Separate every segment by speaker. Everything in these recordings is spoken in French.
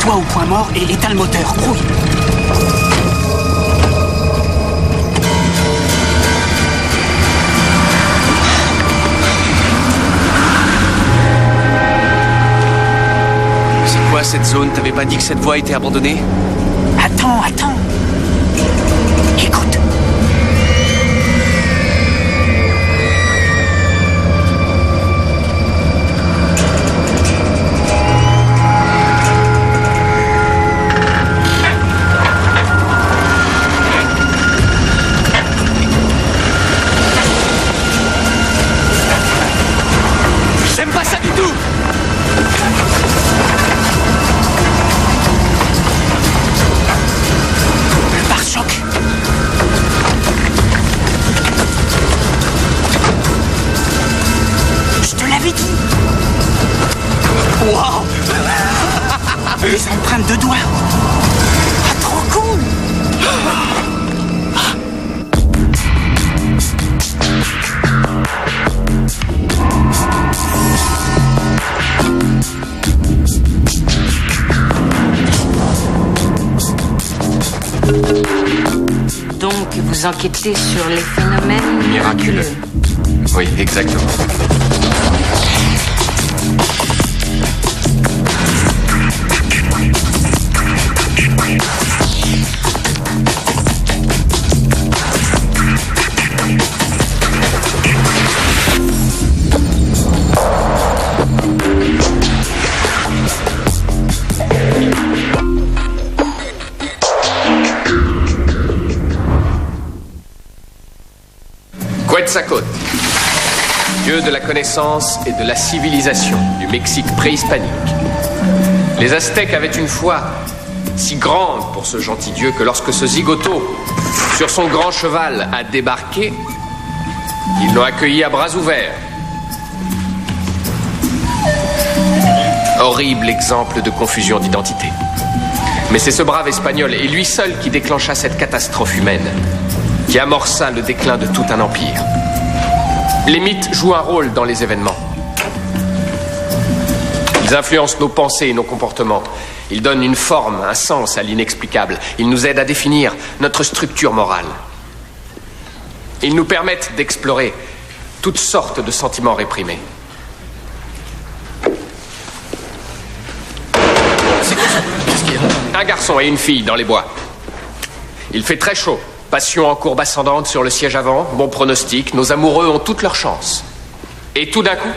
Speaker 1: Mets-toi au point mort et éteins le moteur. Grouille.
Speaker 2: C'est quoi cette zone? T'avais pas dit que cette voie était abandonnée?
Speaker 1: Attends. Écoute.
Speaker 2: J'aime pas ça du tout!
Speaker 1: Le pare-choc. Je te l'avais dit.
Speaker 2: Waouh!
Speaker 1: Les empreintes de doigts. Ah, trop cool.
Speaker 3: Donc, vous enquêtez sur les phénomènes
Speaker 2: Miraculeux. Oui, exactement. Quetzalcoatl, dieu de la connaissance et de la civilisation du Mexique préhispanique. Les Aztèques avaient une foi si grande pour ce gentil dieu que lorsque ce zigoto, sur son grand cheval, a débarqué, ils l'ont accueilli à bras ouverts. Horrible exemple de confusion d'identité. Mais c'est ce brave Espagnol, et lui seul, qui déclencha cette catastrophe humaine, qui amorça le déclin de tout un empire. Les mythes jouent un rôle dans les événements. Ils influencent nos pensées et nos comportements. Ils donnent une forme, un sens à l'inexplicable. Ils nous aident à définir notre structure morale. Ils nous permettent d'explorer toutes sortes de sentiments réprimés.
Speaker 4: Qu'est-ce qu'il y a?
Speaker 2: Un garçon et une fille dans les bois. Il fait très chaud. Passion en courbe ascendante sur le siège avant, bon pronostic, nos amoureux ont toutes leurs chances. Et tout d'un coup,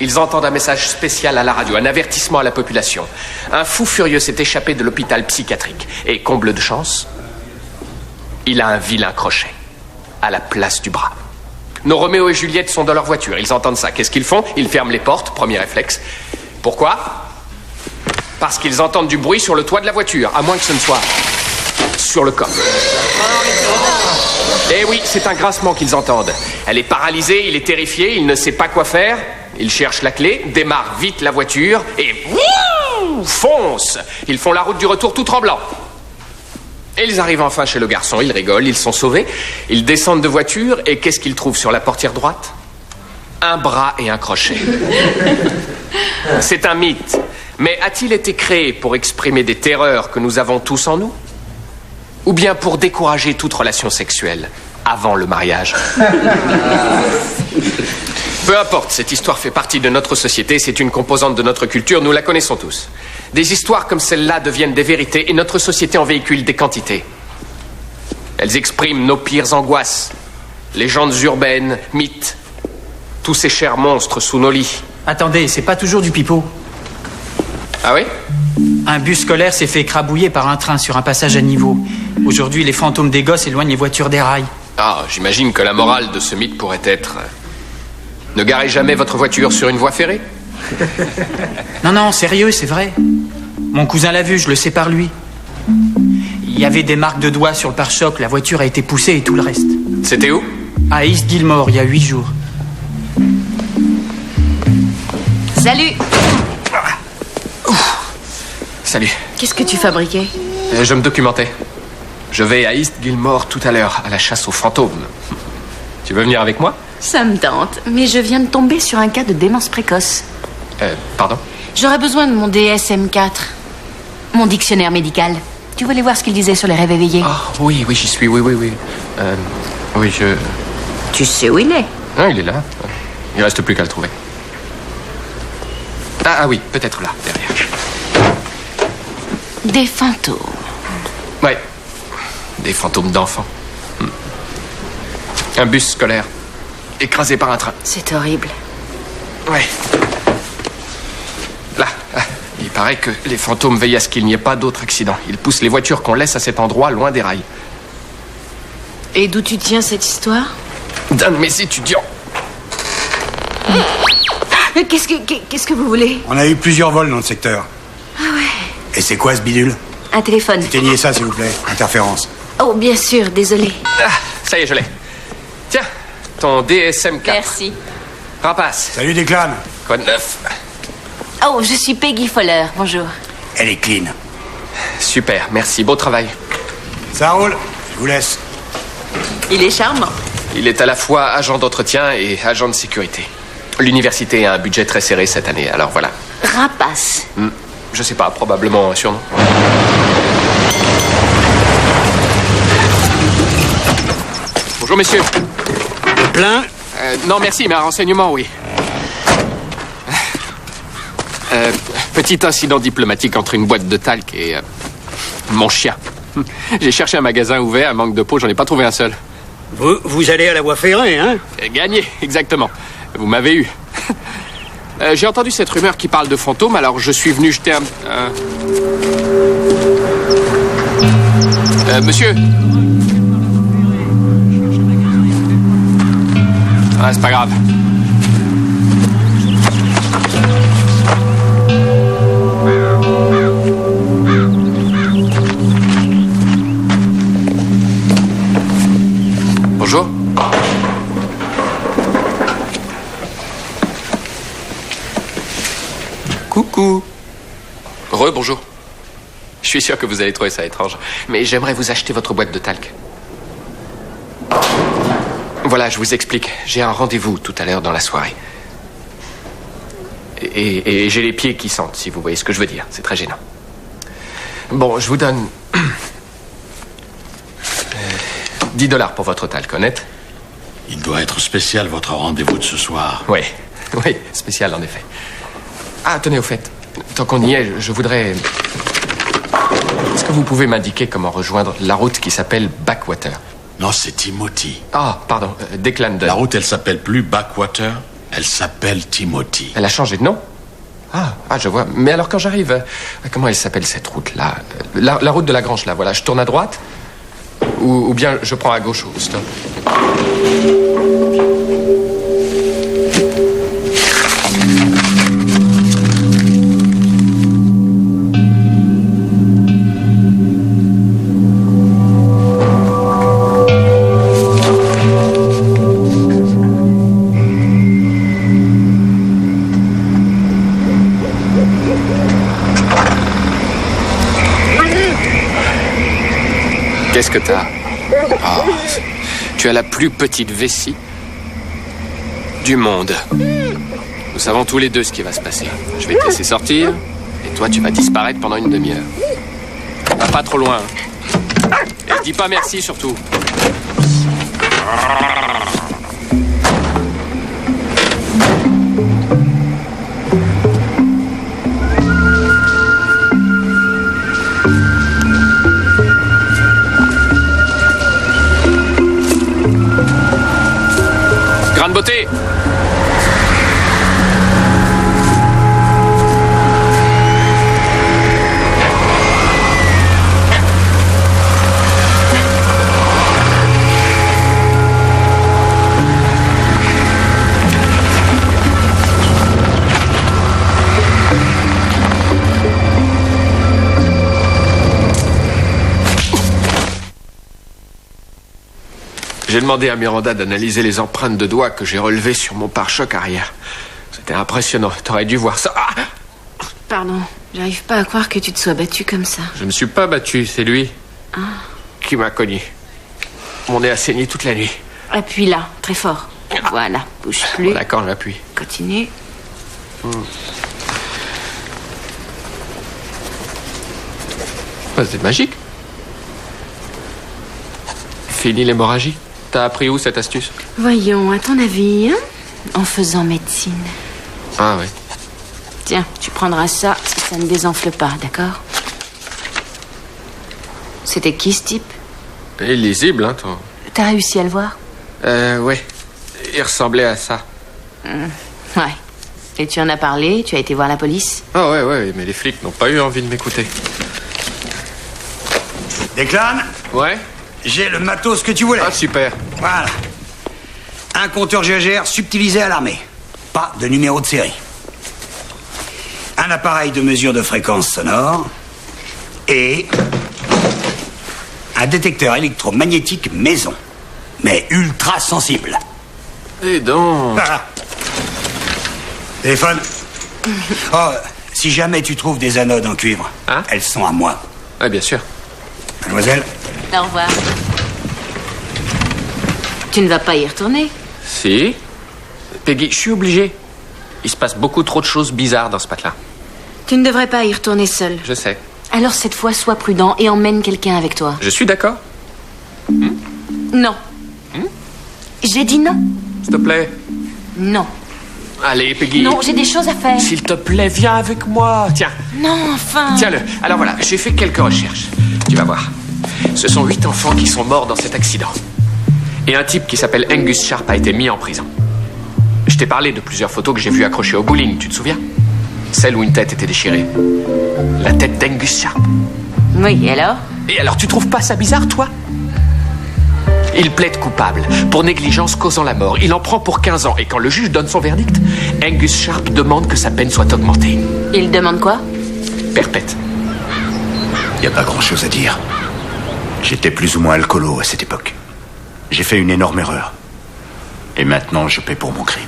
Speaker 2: ils entendent un message spécial à la radio, un avertissement à la population. Un fou furieux s'est échappé de l'hôpital psychiatrique. Et comble de chance, il a un vilain crochet à la place du bras. Nos Roméo et Juliette sont dans leur voiture, ils entendent ça. Qu'est-ce qu'ils font? Ils ferment les portes, premier réflexe. Pourquoi? Parce qu'ils entendent du bruit sur le toit de la voiture, à moins que ce ne soit sur le coffre. Eh oui, c'est un grincement qu'ils entendent. Elle est paralysée, il est terrifié, il ne sait pas quoi faire. Il cherche la clé, démarre vite la voiture et fonce. Ils font la route du retour tout tremblants. Et ils arrivent enfin chez le garçon, ils rigolent, ils sont sauvés. Ils descendent de voiture et qu'est-ce qu'ils trouvent sur la portière droite? Un bras et un crochet. C'est un mythe. Mais a-t-il été créé pour exprimer des terreurs que nous avons tous en nous? Ou bien pour décourager toute relation sexuelle avant le mariage? Peu importe, cette histoire fait partie de notre société, c'est une composante de notre culture, nous la connaissons tous. Des histoires comme celle-là deviennent des vérités et notre société en véhicule des quantités. Elles expriment nos pires angoisses, légendes urbaines, mythes, tous ces chers monstres sous nos lits.
Speaker 4: Attendez, c'est pas toujours du pipeau.
Speaker 2: Ah oui?
Speaker 4: Un bus scolaire s'est fait écrabouiller par un train sur un passage à niveau. Aujourd'hui, les fantômes des gosses éloignent les voitures des rails.
Speaker 2: Ah, j'imagine que la morale de ce mythe pourrait être... Ne garez jamais votre voiture sur une voie ferrée?
Speaker 4: Non, sérieux, c'est vrai. Mon cousin l'a vu, je le sais par lui. Il y avait des marques de doigts sur le pare-choc, la voiture a été poussée et tout le reste.
Speaker 2: C'était où?
Speaker 4: À East Gilmore, il y a 8 jours.
Speaker 3: Salut!
Speaker 2: Salut.
Speaker 3: Qu'est-ce que tu fabriquais?
Speaker 2: Je me documentais. Je vais à East Gilmore tout à l'heure, à la chasse aux fantômes. Tu veux venir avec moi?
Speaker 3: Ça me tente, mais je viens de tomber sur un cas de démence précoce.
Speaker 2: Pardon?
Speaker 3: J'aurais besoin de mon DSM-4. Mon dictionnaire médical. Tu voulais voir ce qu'il disait sur les rêves éveillés?
Speaker 2: Ah, oui, j'y suis, oui. Oui,
Speaker 3: Tu sais où il est?
Speaker 2: Ah, il est là. Il reste plus qu'à le trouver. Ah oui, peut-être là, derrière.
Speaker 3: Des fantômes.
Speaker 2: Ouais. Des fantômes d'enfants. Un bus scolaire. Écrasé par un train.
Speaker 3: C'est horrible.
Speaker 2: Ouais. Là. Il paraît que les fantômes veillent à ce qu'il n'y ait pas d'autres accidents. Ils poussent les voitures qu'on laisse à cet endroit loin des rails.
Speaker 3: Et d'où tu tiens cette histoire?
Speaker 2: D'un de mes étudiants.
Speaker 3: Qu'est-ce que vous voulez?
Speaker 1: On a eu plusieurs vols dans le secteur.
Speaker 3: Ah ouais.
Speaker 1: Et c'est quoi ce bidule?
Speaker 3: Un téléphone.
Speaker 1: Éteignez ça, s'il vous plaît. Interférence.
Speaker 3: Oh, bien sûr, désolé.
Speaker 2: Ah, ça y est, je l'ai. Tiens, ton DSM 4.
Speaker 3: Merci.
Speaker 2: Rapace.
Speaker 1: Salut, Declan.
Speaker 2: Code 9.
Speaker 3: Oh, je suis Peggy Fowler. Bonjour.
Speaker 1: Elle est clean.
Speaker 2: Super, merci. Beau travail.
Speaker 1: Ça roule. Je vous laisse.
Speaker 3: Il est charmant.
Speaker 2: Il est à la fois agent d'entretien et agent de sécurité. L'université a un budget très serré cette année, alors voilà.
Speaker 3: Rapace.
Speaker 2: Je sais pas, probablement un surnom. Bonjour, messieurs.
Speaker 1: Plein.
Speaker 2: Non, merci, mais un renseignement, oui. Petit incident diplomatique entre une boîte de talc et mon chien. J'ai cherché un magasin ouvert, manque de peau, j'en ai pas trouvé un seul.
Speaker 5: Vous allez à la voie ferrée, hein?
Speaker 2: Gagné, exactement. Vous m'avez eu. J'ai entendu cette rumeur qui parle de fantômes, alors je suis venu jeter un... monsieur. Ah, c'est pas grave. Bonjour. Coucou. Bonjour. Je suis sûr que vous allez trouver ça étrange, mais j'aimerais vous acheter votre boîte de talc. Voilà, je vous explique. J'ai un rendez-vous tout à l'heure dans la soirée. Et j'ai les pieds qui sentent, si vous voyez ce que je veux dire. C'est très gênant. Bon, je vous donne... 10 $ pour votre talc, honnête?
Speaker 6: Il doit être spécial, votre rendez-vous de ce soir.
Speaker 2: Oui, spécial en effet. Ah, tenez, au fait, tant qu'on y est, je voudrais... Est-ce que vous pouvez m'indiquer comment rejoindre la route qui s'appelle Backwater?
Speaker 6: Non, c'est Timothy.
Speaker 2: Ah, pardon, Declan Dunn.
Speaker 6: La route, elle s'appelle plus Backwater, elle s'appelle Timothy.
Speaker 2: Elle a changé de nom? Ah, je vois. Mais alors quand j'arrive... comment elle s'appelle cette route-là? La route de la Grange, là, voilà. Je tourne à droite? Ou bien je prends à gauche au stop? Qu'est-ce que t'as? Ah, tu as la plus petite vessie du monde. Nous savons tous les deux ce qui va se passer. Je vais te laisser sortir, et toi, tu vas disparaître pendant une demi-heure. Va pas trop loin. Et dis pas merci, surtout. Grande beauté. J'ai demandé à Miranda d'analyser les empreintes de doigts que j'ai relevées sur mon pare-choc arrière. C'était impressionnant. T'aurais dû voir ça. Ah!
Speaker 3: Pardon, j'arrive pas à croire que tu te sois battu comme ça.
Speaker 2: Je me suis pas battu, c'est lui qui m'a cogné. Mon nez a saigné toute la nuit.
Speaker 3: Appuie là, très fort. Voilà, bouge plus.
Speaker 2: Bon, d'accord, j'appuie.
Speaker 3: Continue.
Speaker 2: C'est magique. Fini l'hémorragie. T'as appris où cette astuce?
Speaker 3: Voyons, à ton avis, hein, en faisant médecine.
Speaker 2: Ah ouais.
Speaker 3: Tiens, tu prendras ça si ça ne désenfle pas, d'accord? C'était qui ce type?
Speaker 2: Il est lisible, hein, toi.
Speaker 3: T'as réussi à le voir?
Speaker 2: Ouais. Il ressemblait à ça.
Speaker 3: Ouais. Et tu en as parlé? Tu as été voir la police?
Speaker 2: Ah ouais, mais les flics n'ont pas eu envie de m'écouter.
Speaker 5: Declan,
Speaker 2: Ouais?
Speaker 5: j'ai le matos que tu voulais.
Speaker 2: Ah, super.
Speaker 5: Voilà. Un compteur GGR subtilisé à l'armée. Pas de numéro de série. Un appareil de mesure de fréquence sonore. Et un détecteur électromagnétique maison. Mais ultra sensible.
Speaker 2: Et donc...
Speaker 5: Voilà. Téléphone. Oh, si jamais tu trouves des anodes en cuivre,
Speaker 2: Hein?
Speaker 5: elles sont à moi.
Speaker 2: Ouais, bien sûr.
Speaker 5: Mademoiselle?
Speaker 3: Au revoir. Tu ne vas pas y retourner?
Speaker 2: Si. Peggy, je suis obligé. Il se passe beaucoup trop de choses bizarres dans ce patelin.
Speaker 3: Tu ne devrais pas y retourner seul.
Speaker 2: Je sais.
Speaker 3: Alors cette fois, sois prudent et emmène quelqu'un avec toi.
Speaker 2: Je suis d'accord.
Speaker 3: Non. J'ai dit non.
Speaker 2: S'il te plaît.
Speaker 3: Non.
Speaker 2: Allez, Peggy.
Speaker 3: Non, j'ai des choses à faire.
Speaker 2: S'il te plaît, viens avec moi. Tiens.
Speaker 3: Non, enfin.
Speaker 2: Tiens-le. Alors voilà, j'ai fait quelques recherches. Tu vas voir. Ce sont 8 enfants qui sont morts dans cet accident. Et un type qui s'appelle Angus Sharp a été mis en prison. Je t'ai parlé de plusieurs photos que j'ai vues accrochées au bowling, tu te souviens? Celle où une tête était déchirée. La tête d'Angus Sharp.
Speaker 3: Oui, et alors?
Speaker 2: Et alors, tu trouves pas ça bizarre, toi? Il plaide coupable pour négligence causant la mort. Il en prend pour 15 ans. Et quand le juge donne son verdict, Angus Sharp demande que sa peine soit augmentée.
Speaker 3: Il demande quoi?
Speaker 2: Perpète.
Speaker 7: Y a pas grand-chose à dire. J'étais plus ou moins alcoolo à cette époque. J'ai fait une énorme erreur. Et maintenant, je paie pour mon crime.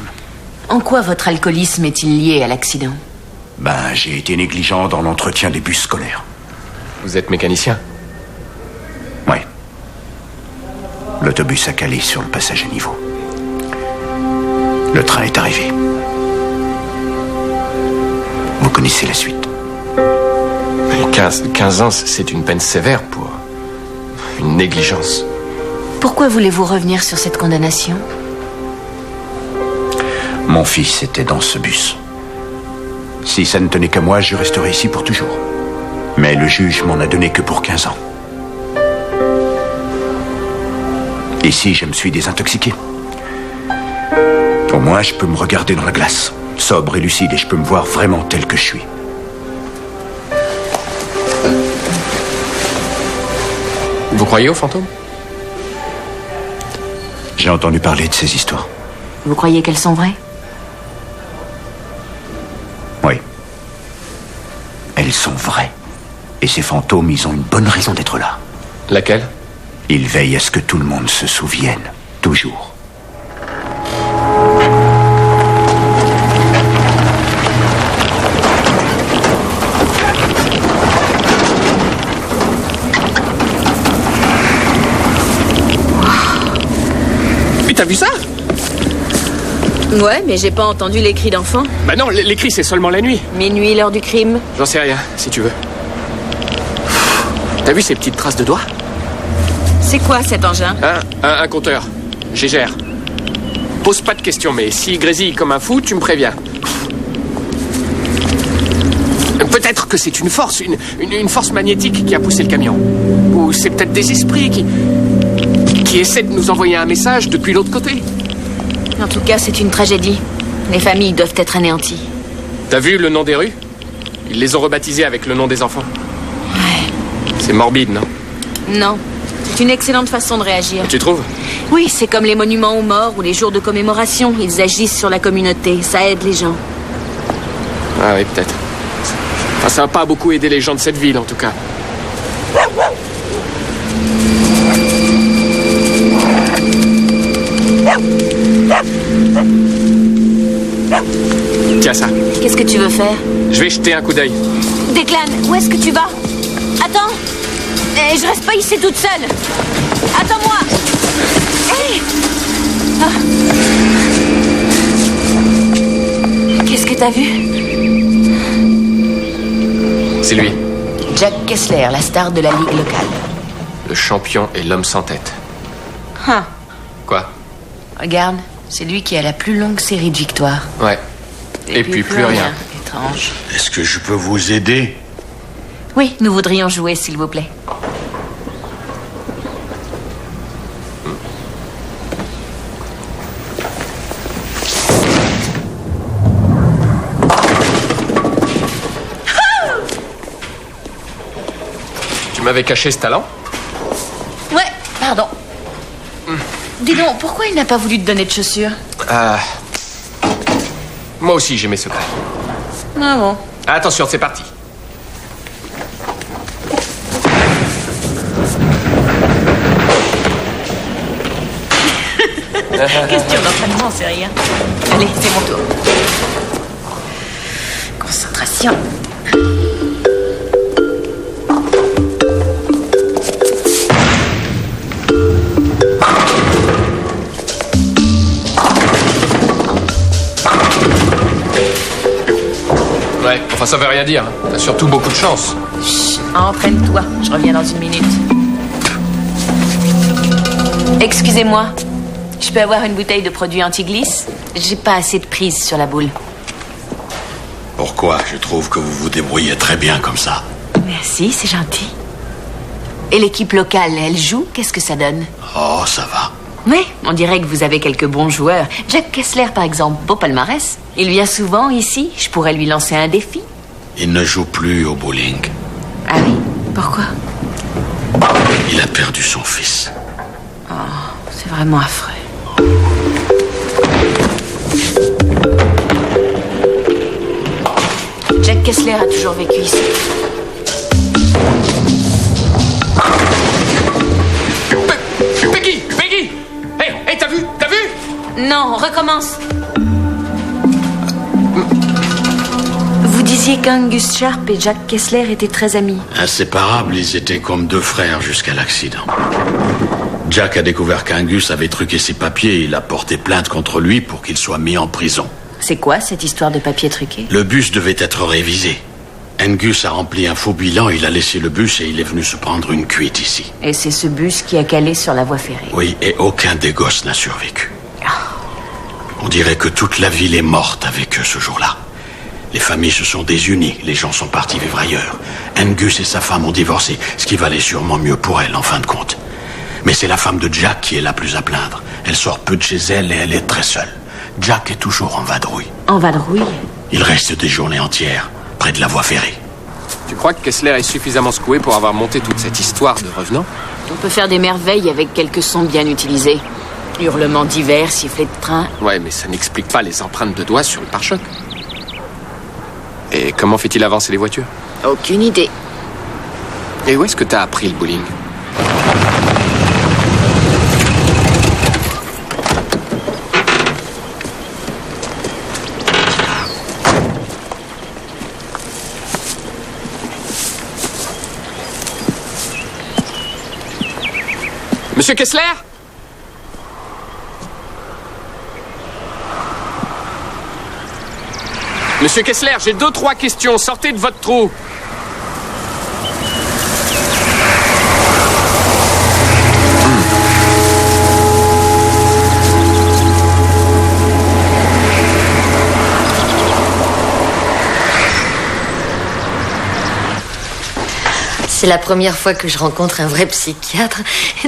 Speaker 3: En quoi votre alcoolisme est-il lié à l'accident?
Speaker 7: Ben, j'ai été négligent dans l'entretien des bus scolaires.
Speaker 2: Vous êtes mécanicien?
Speaker 7: Ouais. L'autobus a calé sur le passage à niveau. Le train est arrivé. Vous connaissez la suite.
Speaker 2: 15 ans, c'est une peine sévère pour une négligence.
Speaker 3: Pourquoi voulez-vous revenir sur cette condamnation?
Speaker 7: Mon fils était dans ce bus. Si ça ne tenait qu'à moi, je resterais ici pour toujours. Mais le juge m'en a donné que pour 15 ans. Ici, je me suis désintoxiqué. Au moins, je peux me regarder dans la glace, sobre et lucide, et je peux me voir vraiment tel que je suis.
Speaker 2: Vous croyez aux fantômes?
Speaker 7: J'ai entendu parler de ces histoires.
Speaker 3: Vous croyez qu'elles sont vraies?
Speaker 7: Oui. Elles sont vraies. Et ces fantômes, ils ont une bonne raison d'être là.
Speaker 2: Laquelle?
Speaker 7: Ils veillent à ce que tout le monde se souvienne. Toujours.
Speaker 2: Mais t'as vu ça?
Speaker 3: Ouais, mais j'ai pas entendu les cris d'enfants.
Speaker 2: Bah non, les cris, c'est seulement la nuit.
Speaker 3: Minuit, l'heure du crime.
Speaker 2: J'en sais rien, si tu veux. T'as vu ces petites traces de doigts?
Speaker 3: C'est quoi cet engin?
Speaker 2: Un compteur. J'ai gère. Pose pas de questions, mais s'il grésille comme un fou, tu me préviens. Peut-être que c'est une force, une force magnétique qui a poussé le camion. Ou c'est peut-être des esprits qui essaient de nous envoyer un message depuis l'autre côté.
Speaker 3: En tout cas, c'est une tragédie. Les familles doivent être anéanties.
Speaker 2: T'as vu le nom des rues? Ils les ont rebaptisés avec le nom des enfants.
Speaker 3: Ouais.
Speaker 2: C'est morbide, non?
Speaker 3: Non. C'est une excellente façon de réagir.
Speaker 2: Tu trouves?
Speaker 3: Oui, c'est comme les monuments aux morts ou les jours de commémoration. Ils agissent sur la communauté. Ça aide les gens.
Speaker 2: Ah oui, peut-être. Enfin, ça n'a pas beaucoup aidé les gens de cette ville, en tout cas. Tiens ça.
Speaker 3: Qu'est-ce que tu veux faire?
Speaker 2: Je vais jeter un coup d'œil.
Speaker 3: Declan, où est-ce que tu vas? Attends. Je reste pas ici toute seule. Attends-moi. Hey. Qu'est-ce que t'as vu?
Speaker 2: C'est lui.
Speaker 8: Jack Kessler, la star de la ligue locale.
Speaker 2: Le champion et l'homme sans tête.
Speaker 8: Hein.
Speaker 2: Quoi?
Speaker 8: Regarde, c'est lui qui a la plus longue série de victoires.
Speaker 2: Ouais. Et puis plus rien.
Speaker 8: Étrange.
Speaker 6: Est-ce que je peux vous aider?
Speaker 8: Oui, nous voudrions jouer, s'il vous plaît.
Speaker 2: Tu m'avais caché ce talent?
Speaker 8: Ouais, pardon. Dis donc, pourquoi il n'a pas voulu te donner de chaussures?
Speaker 2: Moi aussi, j'ai mes secrets.
Speaker 8: Ah bon.
Speaker 2: Attention, c'est parti.
Speaker 8: Question d'entraînement, c'est rien. Allez, c'est mon tour. Concentration.
Speaker 2: Ouais, enfin ça veut rien dire. Hein. T'as surtout beaucoup de chance.
Speaker 8: Chut, entraîne-toi, je reviens dans une minute. Excusez-moi, je peux avoir une bouteille de produit anti-glisse? J'ai pas assez de prise sur la boule.
Speaker 6: Pourquoi? Je trouve que vous vous débrouillez très bien comme ça.
Speaker 8: Merci, c'est gentil. Et l'équipe locale, elle joue? Qu'est-ce que ça donne?
Speaker 6: Oh, ça va.
Speaker 8: Oui, on dirait que vous avez quelques bons joueurs. Jack Kessler, par exemple, beau palmarès. Il vient souvent ici, je pourrais lui lancer un défi.
Speaker 6: Il ne joue plus au bowling.
Speaker 8: Ah oui? Pourquoi?
Speaker 6: Il a perdu son fils.
Speaker 8: Oh, c'est vraiment affreux. Jack Kessler a toujours vécu ici.
Speaker 2: Peggy! Peggy! Hey, t'as vu? T'as vu?
Speaker 8: Non, on recommence. Vous disiez qu'Angus Sharp et Jack Kessler étaient très amis.
Speaker 6: Inséparables, ils étaient comme deux frères jusqu'à l'accident. Jack a découvert qu'Angus avait truqué ses papiers et il a porté plainte contre lui pour qu'il soit mis en prison.
Speaker 8: C'est quoi cette histoire de papier truqué?
Speaker 6: Le bus devait être révisé. Angus a rempli un faux bilan, il a laissé le bus et il est venu se prendre une cuite ici.
Speaker 8: Et c'est ce bus qui a calé sur la voie ferrée.
Speaker 6: Oui, et aucun des gosses n'a survécu. On dirait que toute la ville est morte avec eux ce jour-là. Les familles se sont désunies, les gens sont partis vivre ailleurs. Angus et sa femme ont divorcé, ce qui valait sûrement mieux pour elle en fin de compte. Mais c'est la femme de Jack qui est la plus à plaindre. Elle sort peu de chez elle et elle est très seule. Jack est toujours en vadrouille.
Speaker 8: En vadrouille?
Speaker 6: Il reste des journées entières près de la voie ferrée.
Speaker 2: Tu crois que Kessler est suffisamment secoué pour avoir monté toute cette histoire de revenant?
Speaker 8: On peut faire des merveilles avec quelques sons bien utilisés. Hurlements divers, sifflets de train.
Speaker 2: Ouais, mais ça n'explique pas les empreintes de doigts sur le pare-choc. Et comment fait-il avancer les voitures?
Speaker 8: Aucune idée.
Speaker 2: Et où est-ce que t'as appris le bowling? Monsieur Kessler? Monsieur Kessler, j'ai 2-3 questions. Sortez de votre trou.
Speaker 9: C'est la première fois que je rencontre un vrai psychiatre.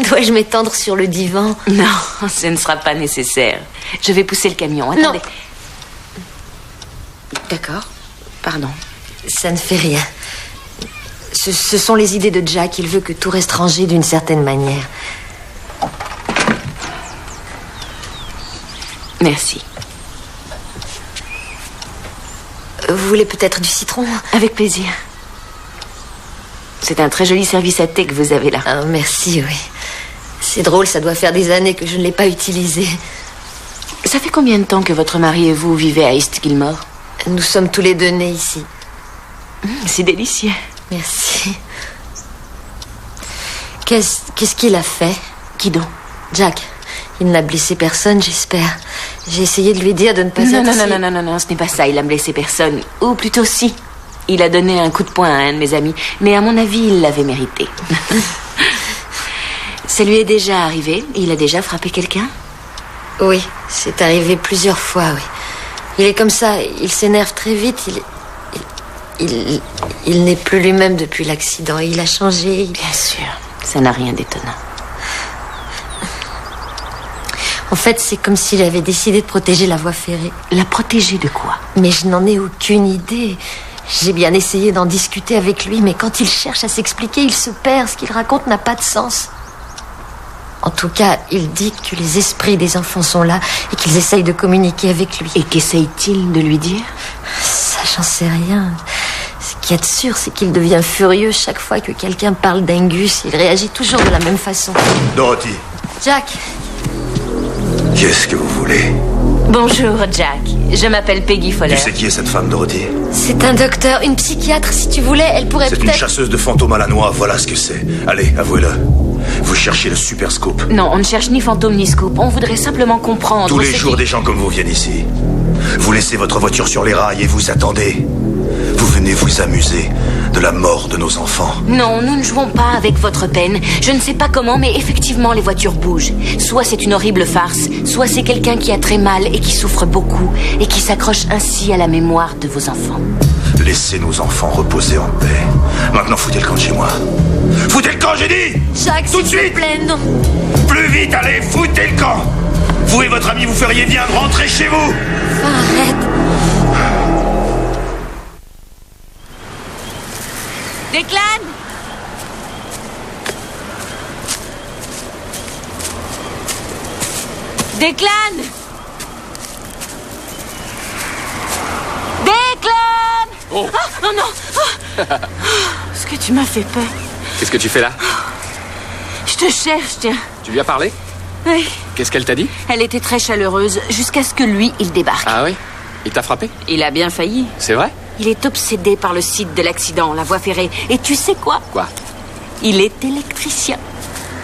Speaker 9: Dois-je m'étendre sur le divan?
Speaker 8: Non, ce ne sera pas nécessaire. Je vais pousser le camion. Attendez.
Speaker 9: Non.
Speaker 8: D'accord. Pardon.
Speaker 9: Ça ne fait rien. Ce sont les idées de Jack. Il veut que tout reste rangé d'une certaine manière.
Speaker 8: Merci.
Speaker 9: Vous voulez peut-être du citron?
Speaker 8: Avec plaisir. C'est un très joli service à thé que vous avez là.
Speaker 9: Ah, merci, oui. C'est drôle, ça doit faire des années que je ne l'ai pas utilisé.
Speaker 8: Ça fait combien de temps que votre mari et vous vivez à East Gilmore?
Speaker 9: Nous sommes tous les deux nés ici.
Speaker 8: C'est délicieux.
Speaker 9: Merci. Qu'est-ce qu'il a fait?
Speaker 8: Qui donc?
Speaker 9: Jack. Il n'a blessé personne, j'espère. J'ai essayé de lui dire de ne pas être...
Speaker 8: Non, ce n'est pas ça. Il a blessé personne. Ou plutôt si. Il a donné un coup de poing à un de mes amis, mais à mon avis, il l'avait mérité. Ça lui est déjà arrivé? Il a déjà frappé quelqu'un?
Speaker 9: Oui, c'est arrivé plusieurs fois, oui. Il est comme ça, il s'énerve très vite, il n'est plus lui-même depuis l'accident. Il a changé.
Speaker 8: Bien sûr, ça n'a rien d'étonnant.
Speaker 9: En fait, c'est comme s'il avait décidé de protéger la voie ferrée.
Speaker 8: La protéger de quoi?
Speaker 9: Mais je n'en ai aucune idée. J'ai bien essayé d'en discuter avec lui, mais quand il cherche à s'expliquer, il se perd. Ce qu'il raconte n'a pas de sens. En tout cas, il dit que les esprits des enfants sont là et qu'ils essayent de communiquer avec lui.
Speaker 8: Et qu'essaye-t-il de lui dire?
Speaker 9: Ça, j'en sais rien. Ce qu'il y a de sûr, c'est qu'il devient furieux chaque fois que quelqu'un parle d'Angus. Il réagit toujours de la même façon.
Speaker 7: Dorothy,
Speaker 9: Jack.
Speaker 7: qu'est-ce que vous voulez?
Speaker 8: Bonjour, Jack. Je m'appelle Peggy Fowler.
Speaker 7: Tu sais qui est cette femme, Dorothy?
Speaker 9: C'est un docteur, une psychiatre, si tu voulais. Elle pourrait
Speaker 7: C'est
Speaker 9: peut-être...
Speaker 7: une chasseuse de fantômes à la noix, voilà ce que c'est. Allez, avouez-le. Vous cherchez le super scoop.
Speaker 8: Non, on ne cherche ni fantôme ni scoop. On voudrait simplement comprendre...
Speaker 7: Tous les
Speaker 8: ce
Speaker 7: jours,
Speaker 8: qui-
Speaker 7: des gens comme vous viennent ici. Vous laissez votre voiture sur les rails et vous attendez. Vous venez vous amuser de la mort de nos enfants.
Speaker 8: Non, nous ne jouons pas avec votre peine. Je ne sais pas comment, mais effectivement, les voitures bougent. Soit c'est une horrible farce, soit c'est quelqu'un qui a très mal et qui souffre beaucoup, et qui s'accroche ainsi à la mémoire de vos enfants.
Speaker 7: Laissez nos enfants reposer en paix. Maintenant, foutez le camp de chez moi. Foutez le camp, j'ai dit!
Speaker 9: Jack,
Speaker 7: Tout de
Speaker 9: s'il te
Speaker 7: suite!
Speaker 9: plaît, non.
Speaker 7: Plus vite, allez, foutez le camp! Vous et votre ami, vous feriez bien de rentrer chez vous!
Speaker 9: Arrête.
Speaker 3: Declan! Declan! Declan!
Speaker 2: Oh.
Speaker 3: Ah, non, non! Ah. Ce que tu m'as fait peur.
Speaker 2: Qu'est-ce que tu fais là?
Speaker 3: Je te cherche, tiens.
Speaker 2: Tu lui as parlé?
Speaker 3: Oui.
Speaker 2: Qu'est-ce qu'elle t'a dit?
Speaker 8: Elle était très chaleureuse, jusqu'à ce que lui, il débarque.
Speaker 2: Ah oui? Il t'a frappé?
Speaker 8: Il a bien failli.
Speaker 2: C'est vrai?
Speaker 8: Il est obsédé par le site de l'accident, la voie ferrée. Et tu sais quoi?
Speaker 2: Quoi?
Speaker 8: Il est électricien.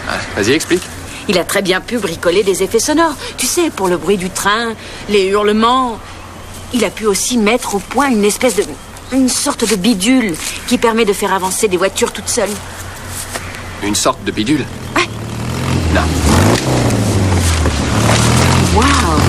Speaker 2: Ah, vas-y, explique.
Speaker 8: Il a très bien pu bricoler des effets sonores. Tu sais, pour le bruit du train, les hurlements. Il a pu aussi mettre au point une sorte de bidule qui permet de faire avancer des voitures toutes seules.
Speaker 2: Une sorte de bidule?
Speaker 8: Ouais.
Speaker 2: Non.
Speaker 8: Waouh!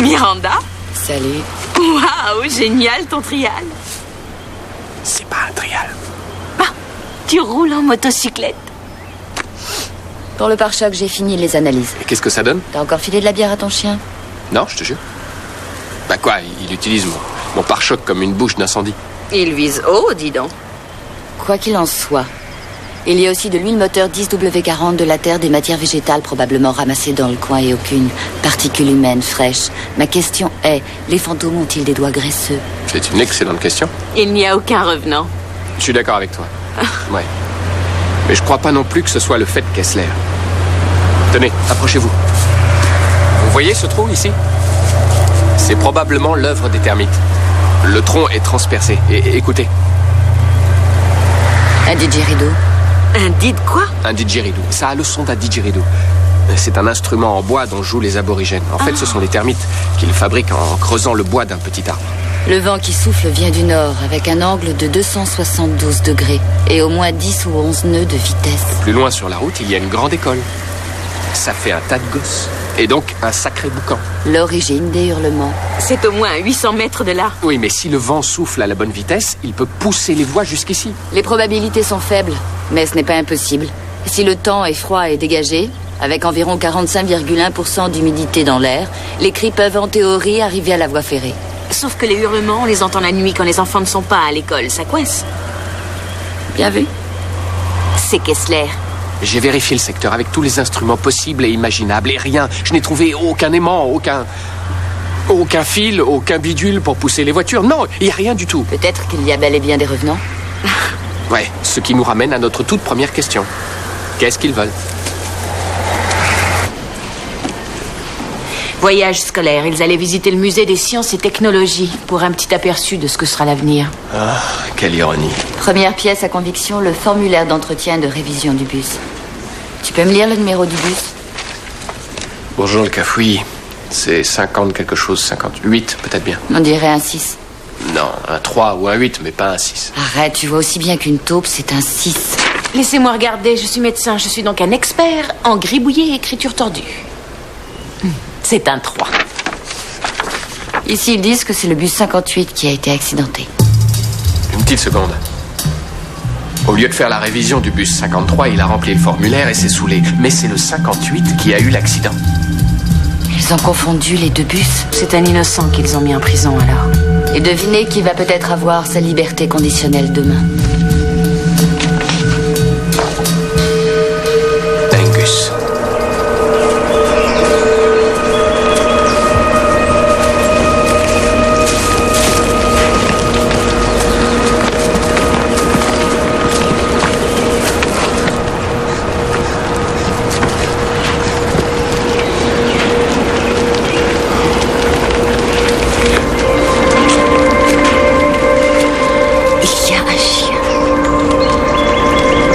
Speaker 8: Miranda?
Speaker 9: Salut.
Speaker 8: Waouh, génial ton trial.
Speaker 2: C'est pas un trial.
Speaker 8: Ah, tu roules en motocyclette.
Speaker 9: Pour le pare-choc, j'ai fini les analyses.
Speaker 2: Et qu'est-ce que ça donne?
Speaker 9: T'as encore filé de la bière à ton chien?
Speaker 2: Non, je te jure. Bah quoi, il utilise mon pare-choc comme une bouche d'incendie.
Speaker 8: Il vise haut, dis donc.
Speaker 9: Quoi qu'il en soit, il y a aussi de l'huile moteur 10W40 de la terre, des matières végétales probablement ramassées dans le coin et aucune particule humaine fraîche. Ma question est, les fantômes ont-ils des doigts graisseux?
Speaker 2: C'est une excellente question.
Speaker 8: Il n'y a aucun revenant.
Speaker 2: Je suis d'accord avec toi. Ouais. Mais je crois pas non plus que ce soit le fait Kessler. Tenez, approchez-vous. Vous voyez ce trou ici? C'est probablement l'œuvre des termites. Le tronc est transpercé. Et écoutez,
Speaker 9: Un didgeridoo.
Speaker 8: Un dit de quoi?
Speaker 2: un didgeridoo. Ça a le son d'un didgeridoo. C'est un instrument en bois dont jouent les aborigènes. En fait, ce sont les termites qu'ils fabriquent en creusant le bois d'un petit arbre.
Speaker 9: Le vent qui souffle vient du nord avec un angle de 272 degrés et au moins 10 ou 11 nœuds de vitesse.
Speaker 2: Plus loin sur la route, il y a une grande école. Ça fait un tas de gosses. Et donc, un sacré boucan.
Speaker 9: L'origine des hurlements.
Speaker 8: C'est au moins à 800 mètres de là.
Speaker 2: Oui, mais si le vent souffle à la bonne vitesse, il peut pousser les voix jusqu'ici.
Speaker 9: Les probabilités sont faibles, mais ce n'est pas impossible. Si le temps est froid et dégagé, avec environ 45,1% d'humidité dans l'air, les cris peuvent en théorie arriver à la voie ferrée.
Speaker 8: Sauf que les hurlements, on les entend la nuit quand les enfants ne sont pas à l'école. Ça coince.
Speaker 9: Bien vu.
Speaker 8: C'est Kessler.
Speaker 2: J'ai vérifié le secteur avec tous les instruments possibles et imaginables, et rien. Je n'ai trouvé aucun aimant, aucun fil, aucun bidule pour pousser les voitures. Non, il n'y a rien du tout.
Speaker 9: Peut-être qu'il y a bel et bien des revenants.
Speaker 2: Ouais, ce qui nous ramène à notre toute première question. Qu'est-ce qu'ils veulent?
Speaker 8: Voyage scolaire. Ils allaient visiter le musée des sciences et technologies pour un petit aperçu de ce que sera l'avenir.
Speaker 2: Ah, quelle ironie.
Speaker 9: Première pièce à conviction, le formulaire d'entretien de révision du bus. Tu
Speaker 8: peux me lire le numéro du bus?
Speaker 2: Bonjour le cafouillis. C'est 50 quelque chose, 58 peut-être bien.
Speaker 8: On dirait un 6.
Speaker 2: Non, un 3 ou un 8, mais pas un 6.
Speaker 8: Arrête, tu vois aussi bien qu'une taupe, c'est un 6.
Speaker 3: Laissez-moi regarder, je suis médecin, je suis donc un expert en gribouillis et écriture tordue. C'est un 3.
Speaker 8: Ici, ils disent que c'est le bus 58 qui a été accidenté.
Speaker 2: Une petite seconde. Au lieu de faire la révision du bus 53, il a rempli le formulaire et s'est saoulé. Mais c'est le 58 qui a eu l'accident.
Speaker 8: Ils ont confondu les deux bus.
Speaker 3: C'est un innocent qu'ils ont mis en prison alors.
Speaker 8: Et devinez qui va peut-être avoir sa liberté conditionnelle demain.
Speaker 2: Angus.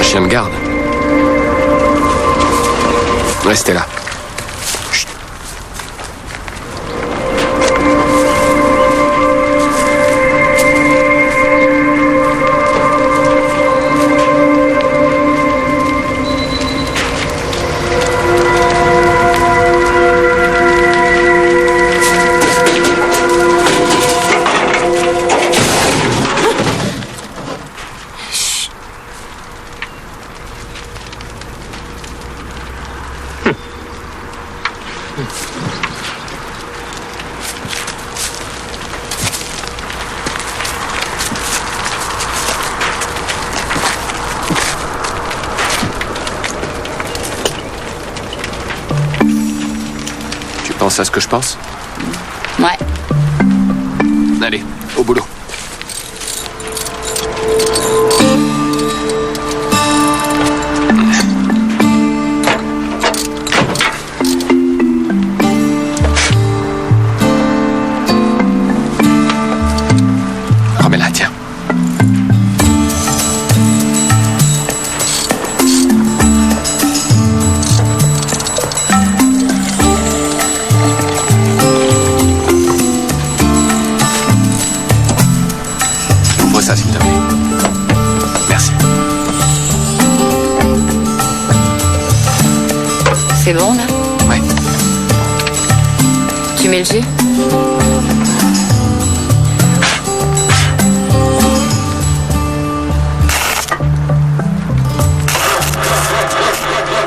Speaker 2: Chien de garde. Restez là. Chut. Tu penses à ce que je pense?
Speaker 8: Ouais.
Speaker 2: Allez, au boulot. Remets-la, tiens. Ouvre ça, s'il te plaît. Merci.
Speaker 8: C'est bon, là?
Speaker 2: Ouais.
Speaker 8: Tu mets le jus?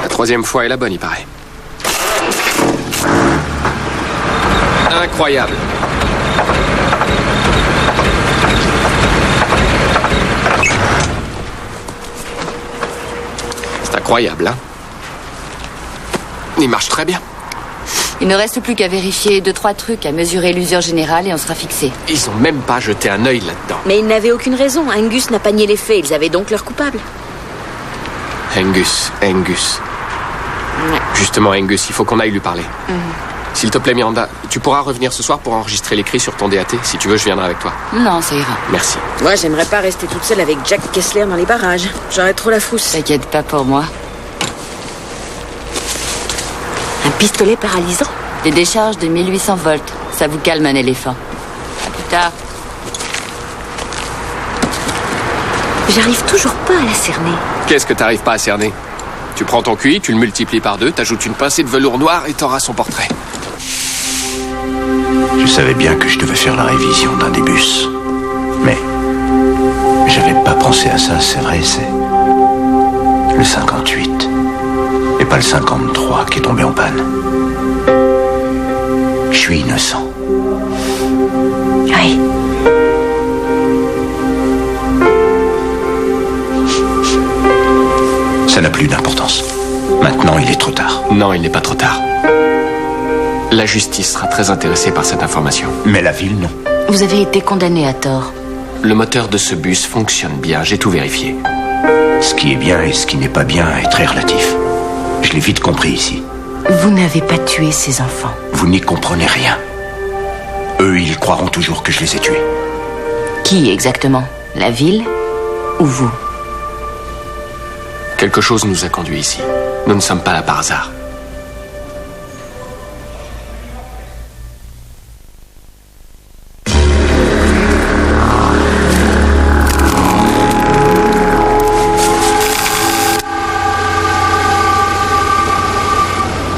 Speaker 2: La troisième fois est la bonne, il paraît. Incroyable. C'est incroyable, hein? Il marche très bien.
Speaker 8: Il ne reste plus qu'à vérifier 2-3 trucs, à mesurer l'usure générale et on sera fixé.
Speaker 2: Ils ont même pas jeté un œil là-dedans.
Speaker 8: Mais ils n'avaient aucune raison. Angus n'a pas nié les faits. Ils avaient donc leur coupable.
Speaker 2: Angus.
Speaker 8: Ouais.
Speaker 2: Justement, Angus, il faut qu'on aille lui parler. S'il te plaît, Miranda, tu pourras revenir ce soir pour enregistrer les cris sur ton DAT. Si tu veux, je viendrai avec toi.
Speaker 8: Non, ça ira.
Speaker 2: Merci.
Speaker 8: Moi, j'aimerais pas rester toute seule avec Jack Kessler dans les barrages. J'aurais trop la frousse. T'inquiète pas pour moi. Un pistolet paralysant? Des décharges de 1800 volts. Ça vous calme un éléphant. À plus tard.
Speaker 3: J'arrive toujours pas à la cerner.
Speaker 2: Qu'est-ce que t'arrives pas à cerner? Tu prends ton QI, tu le multiplies par 2, t'ajoutes une pincée de velours noir et t'auras son portrait.
Speaker 7: Je savais bien que je devais faire la révision d'un des bus. Mais j'avais pas pensé à ça, c'est vrai, c'est le 58. Et pas le 53 qui est tombé en panne. Je suis innocent.
Speaker 3: Oui.
Speaker 7: Ça n'a plus d'importance. Maintenant, il est trop tard.
Speaker 2: Non, il n'est pas trop tard. La justice sera très intéressée par cette information.
Speaker 7: Mais la ville, non.
Speaker 8: Vous avez été condamné à tort.
Speaker 2: Le moteur de ce bus fonctionne bien, j'ai tout vérifié.
Speaker 7: Ce qui est bien et ce qui n'est pas bien est très relatif. Je l'ai vite compris ici.
Speaker 3: Vous n'avez pas tué ces enfants.
Speaker 7: Vous n'y comprenez rien. Eux, ils croiront toujours que je les ai tués.
Speaker 8: Qui exactement? La ville ou vous?
Speaker 2: Quelque chose nous a conduits ici. Nous ne sommes pas là par hasard.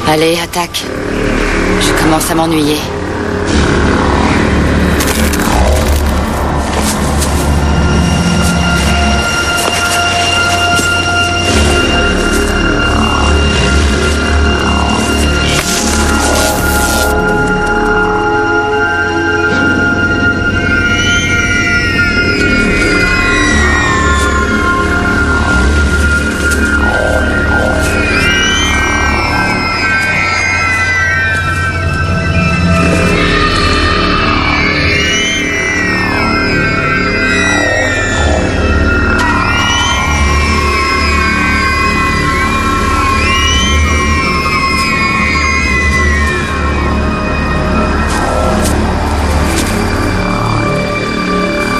Speaker 8: Allez, attaque. Je commence à m'ennuyer.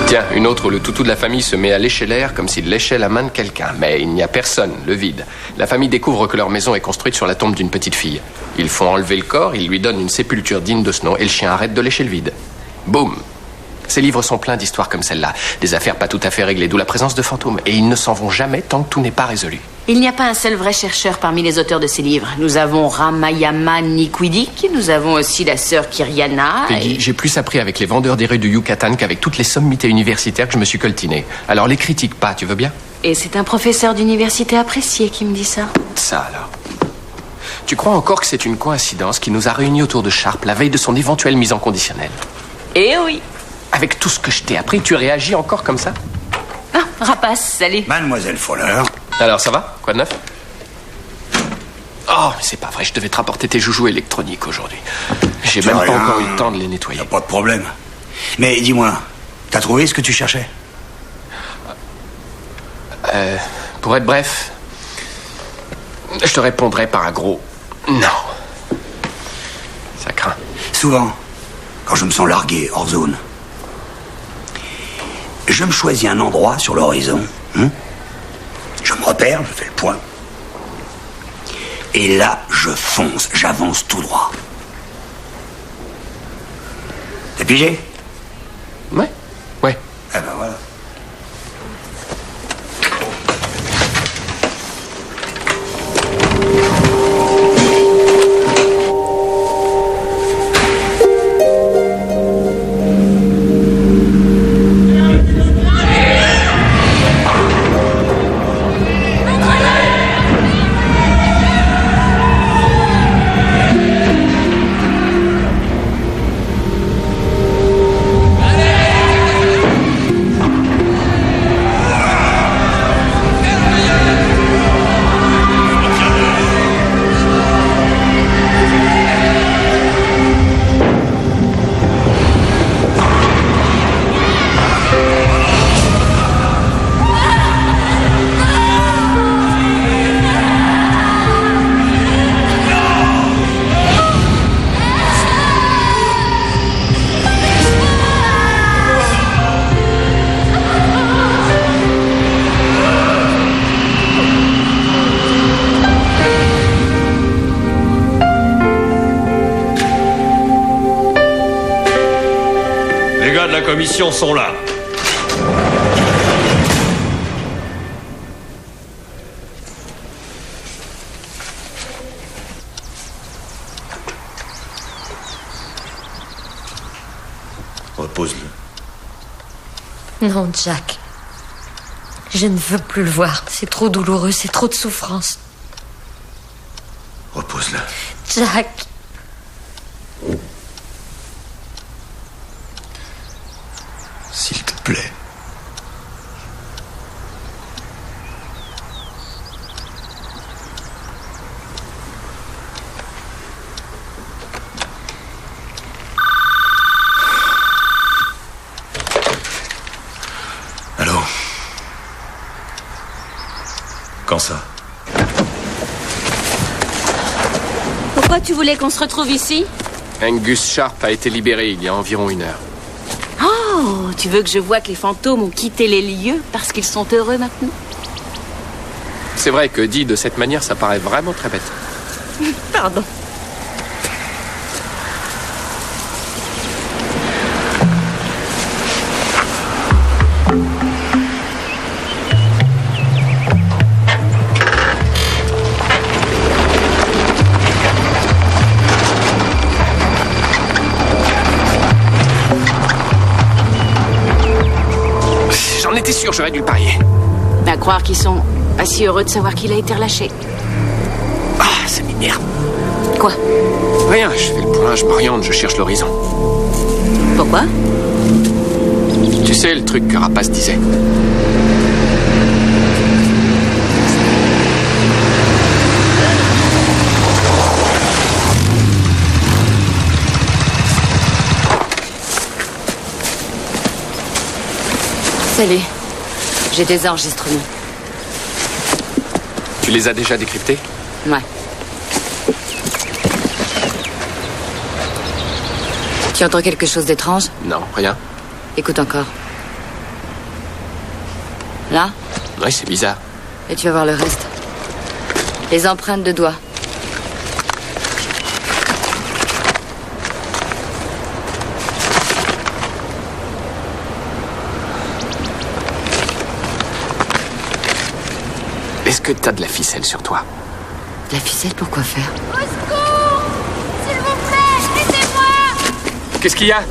Speaker 2: Tiens, une autre où le toutou de la famille se met à lécher l'air comme s'il léchait la main de quelqu'un. Mais il n'y a personne, le vide. La famille découvre que leur maison est construite sur la tombe d'une petite fille. Ils font enlever le corps, ils lui donnent une sépulture digne de ce nom et le chien arrête de lécher le vide. Boum. Ces livres sont pleins d'histoires comme celle-là. Des affaires pas tout à fait réglées, d'où la présence de fantômes. Et ils ne s'en vont jamais tant que tout n'est pas résolu.
Speaker 8: Il n'y a pas un seul vrai chercheur parmi les auteurs de ces livres. Nous avons Ramayama Nikwidik, nous avons aussi la sœur Kyriana.
Speaker 2: Peggy, j'ai plus appris avec les vendeurs des rues du Yucatan qu'avec toutes les sommités universitaires que je me suis coltiné. Alors les critique pas, tu veux bien?
Speaker 8: Et c'est un professeur d'université apprécié qui me dit ça.
Speaker 2: Ça alors. Tu crois encore que c'est une coïncidence qui nous a réunis autour de Sharp la veille de son éventuelle mise en conditionnel?
Speaker 8: Eh oui.
Speaker 2: Avec tout ce que je t'ai appris, tu réagis encore comme ça?
Speaker 8: Ah, rapace, salut.
Speaker 5: Mademoiselle Fowler.
Speaker 2: Alors, ça va? Quoi de neuf? Oh, mais c'est pas vrai, je devais te rapporter tes joujoux électroniques aujourd'hui. J'ai même pas encore eu le temps de les nettoyer.
Speaker 5: Y a pas de problème. Mais dis-moi, t'as trouvé ce que tu cherchais?
Speaker 2: Pour être bref, je te répondrai par un gros non. Ça craint.
Speaker 5: Souvent, quand je me sens largué, hors zone, je me choisis un endroit sur l'horizon. Je me repère, je fais le point. Et là, je fonce, j'avance tout droit. T'es pigé?
Speaker 2: Ouais.
Speaker 5: Eh ben voilà.
Speaker 10: La commission sont là.
Speaker 6: Repose-le.
Speaker 9: Non, Jack. Je ne veux plus le voir. C'est trop douloureux, c'est trop de souffrance.
Speaker 6: Repose-le.
Speaker 9: Jack.
Speaker 6: S'il te plaît. Allô? Quand ça?
Speaker 8: Pourquoi tu voulais qu'on se retrouve ici?
Speaker 2: Angus Sharp a été libéré il y a environ 1 heure.
Speaker 8: Oh, tu veux que je voie que les fantômes ont quitté les lieux parce qu'ils sont heureux maintenant?
Speaker 2: C'est vrai que dit de cette manière, ça paraît vraiment très bête.
Speaker 8: Pardon.
Speaker 2: J'en étais sûr, j'aurais dû le parier.
Speaker 8: À croire qu'ils sont pas si heureux de savoir qu'il a été relâché.
Speaker 2: Ah, ça m'énerve.
Speaker 8: Quoi?
Speaker 2: Rien, je fais le point, je m'oriente, je cherche l'horizon.
Speaker 8: Pourquoi?
Speaker 2: Tu sais le truc que Rapace disait.
Speaker 8: Salut. J'ai des enregistrements.
Speaker 2: Tu les as déjà décryptés?
Speaker 8: Ouais. Tu entends quelque chose d'étrange?
Speaker 2: Non, rien.
Speaker 8: Écoute encore. Là?
Speaker 2: Oui, c'est bizarre.
Speaker 8: Et tu vas voir le reste. Les empreintes de doigts.
Speaker 2: Est-ce que t'as de la ficelle sur toi?
Speaker 8: De la ficelle, pourquoi faire?
Speaker 3: Au secours! S'il vous plaît, aidez-moi!
Speaker 2: Qu'est-ce qu'il y a?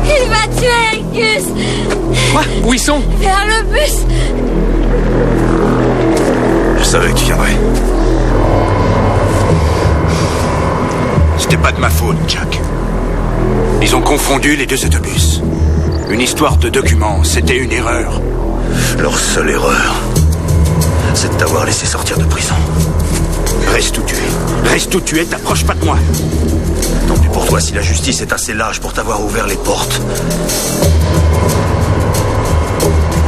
Speaker 3: Il va tuer Angus!
Speaker 2: Quoi? Où ils sont?
Speaker 3: Vers le bus!
Speaker 5: Je savais que tu viendrais. C'était pas de ma faute, Jack. Ils ont confondu les deux autobus. Une histoire de documents, c'était une erreur. Leur seule erreur, c'est de t'avoir laissé sortir de prison. Reste où tu es. Reste où tu es, t'approches pas de moi. Tant pis pour toi si la justice est assez lâche pour t'avoir ouvert les portes.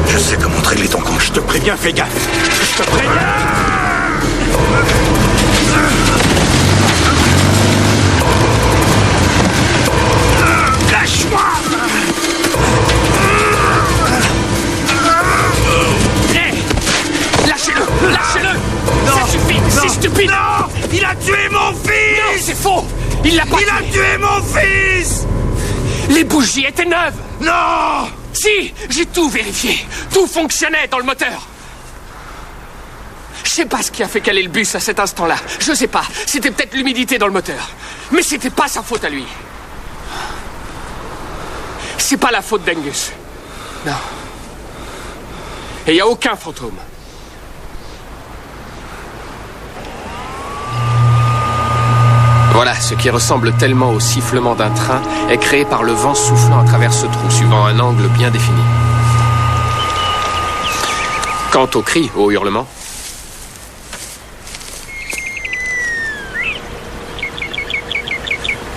Speaker 5: Je sais comment te régler ton compte. Je te préviens, fais gaffe. Je te préviens. Lâche-moi.
Speaker 2: Lâchez-le! Lâchez-le! Ça suffit! C'est stupide!
Speaker 5: Non! Il a tué mon fils!
Speaker 2: Non, c'est faux! Il l'a pas
Speaker 5: Il a tué mon fils!
Speaker 2: Les bougies étaient neuves!
Speaker 5: Non!
Speaker 2: Si! J'ai tout vérifié! Tout fonctionnait dans le moteur! Je sais pas ce qui a fait caler le bus à cet instant-là. Je sais pas. C'était peut-être l'humidité dans le moteur. Mais c'était pas sa faute à lui. C'est pas la faute d'Angus. Non. Et il n'y a aucun fantôme. Voilà, ce qui ressemble tellement au sifflement d'un train est créé par le vent soufflant à travers ce trou, suivant un angle bien défini. Quant aux cris, aux hurlements,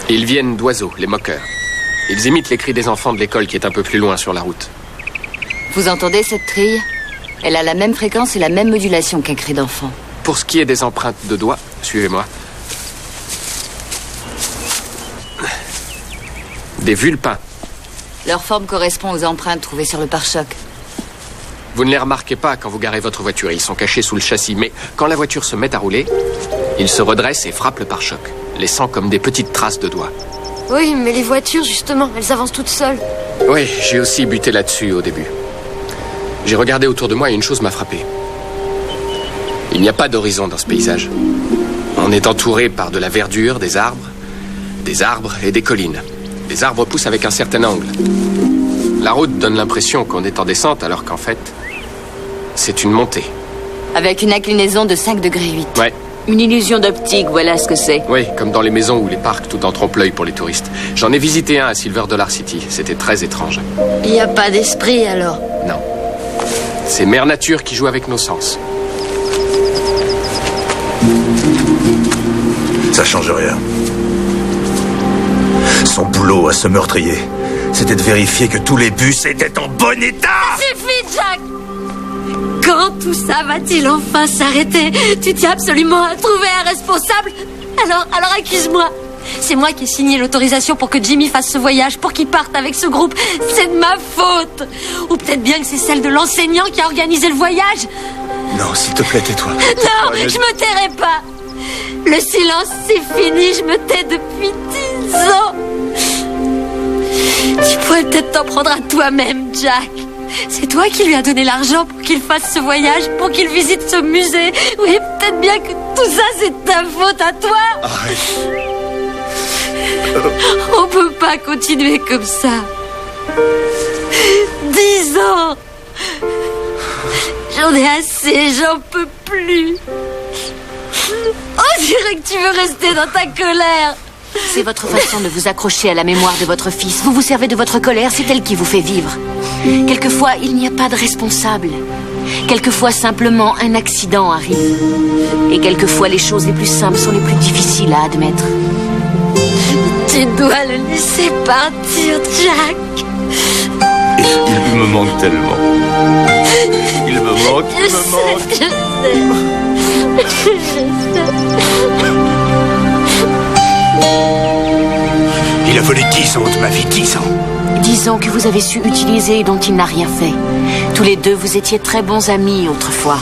Speaker 2: ils viennent d'oiseaux, les moqueurs. Ils imitent les cris des enfants de l'école qui est un peu plus loin sur la route.
Speaker 8: Vous entendez cette trille? Elle a la même fréquence et la même modulation qu'un cri d'enfant.
Speaker 2: Pour ce qui est des empreintes de doigts, suivez-moi. Des vulpins.
Speaker 8: Leur forme correspond aux empreintes trouvées sur le pare-choc.
Speaker 2: Vous ne les remarquez pas quand vous garez votre voiture. Ils sont cachés sous le châssis. Mais quand la voiture se met à rouler, ils se redressent et frappent le pare-choc, laissant comme des petites traces de doigts.
Speaker 9: Oui, mais les voitures, justement, elles avancent toutes seules.
Speaker 2: Oui, j'ai aussi buté là-dessus au début. J'ai regardé autour de moi et une chose m'a frappé. Il n'y a pas d'horizon dans ce paysage. On est entouré par de la verdure, des arbres et des collines. Les arbres poussent avec un certain angle. La route donne l'impression qu'on est en descente alors qu'en fait, c'est une montée.
Speaker 8: Avec une inclinaison de 5 degrés 8.
Speaker 2: Ouais.
Speaker 8: Une illusion d'optique, voilà ce que c'est.
Speaker 2: Oui, comme dans les maisons ou les parcs tout en trompe-l'œil pour les touristes. J'en ai visité un à Silver Dollar City. C'était très étrange.
Speaker 9: Il n'y a pas d'esprit, alors?
Speaker 2: Non. C'est Mère Nature qui joue avec nos sens.
Speaker 5: Ça change rien. Son boulot à ce meurtrier, c'était de vérifier que tous les bus étaient en bon état.
Speaker 9: Ça suffit, Jack! Quand tout ça va-t-il enfin s'arrêter? Tu tiens absolument à trouver un responsable? Alors accuse-moi. C'est moi qui ai signé l'autorisation pour que Jimmy fasse ce voyage, pour qu'il parte avec ce groupe. C'est de ma faute. Ou peut-être bien que c'est celle de l'enseignant qui a organisé le voyage.
Speaker 1: Non, s'il te plaît, tais-toi.
Speaker 9: Non, je me tairai pas. Le silence, c'est fini. Je me tais depuis 10 ans. Tu pourrais peut-être t'en prendre à toi-même, Jack. C'est toi qui lui as donné l'argent pour qu'il fasse ce voyage, pour qu'il visite ce musée. Oui, peut-être bien que tout ça, c'est ta faute à toi.
Speaker 1: Arrête.
Speaker 9: On peut pas continuer comme ça. 10 ans. J'en ai assez, j'en peux plus. On dirait que tu veux rester dans ta colère.
Speaker 8: C'est votre façon de vous accrocher à la mémoire de votre fils. Vous vous servez de votre colère, c'est elle qui vous fait vivre. Quelquefois, il n'y a pas de responsable. Quelquefois, simplement, un accident arrive. Et quelquefois, les choses les plus simples sont les plus difficiles à admettre.
Speaker 9: Tu dois le laisser partir, Jack.
Speaker 10: Il me manque tellement. Il me manque, il me manque.
Speaker 9: Je sais.
Speaker 5: Il a volé 10 ans de ma vie, 10 ans.
Speaker 8: 10 ans que vous avez su utiliser et dont il n'a rien fait. Tous les deux, vous étiez très bons amis autrefois.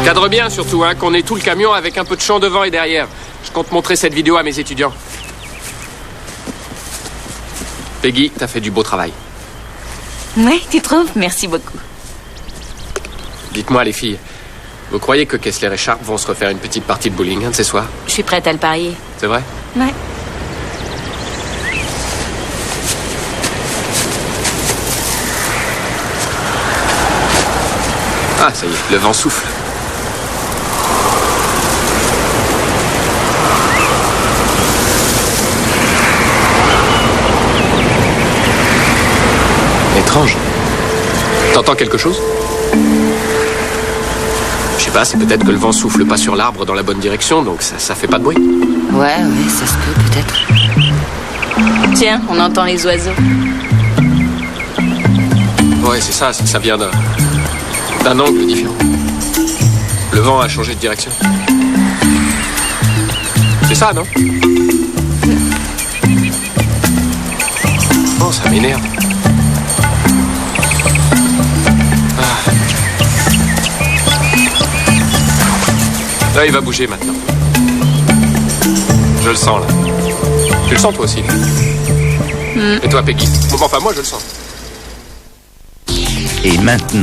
Speaker 2: Cadre bien surtout, hein, qu'on ait tout le camion avec un peu de champ devant et derrière. Je compte montrer cette vidéo à mes étudiants. Peggy, t'as fait du beau travail.
Speaker 8: Oui, tu trouves? Merci beaucoup.
Speaker 2: Dites-moi les filles, vous croyez que Kessler et Sharp vont se refaire une petite partie de bowling un de ces soirs?
Speaker 8: Je suis prête à le parier.
Speaker 2: C'est vrai?
Speaker 8: Ouais.
Speaker 2: Ah, ça y est, le vent souffle. Étrange. T'entends quelque chose? Je sais pas, c'est peut-être que le vent souffle pas sur l'arbre dans la bonne direction, donc ça fait pas de bruit.
Speaker 8: Ouais, ça se peut peut-être. Tiens, on entend les oiseaux.
Speaker 2: Ouais, c'est ça vient d'un angle différent. Le vent a changé de direction. C'est ça, non? Oh, ça m'énerve. Là, il va bouger maintenant. Je le sens, là. Tu le sens, toi aussi? Et toi, Peggy? Bon, enfin, moi, je le sens.
Speaker 7: Et maintenant...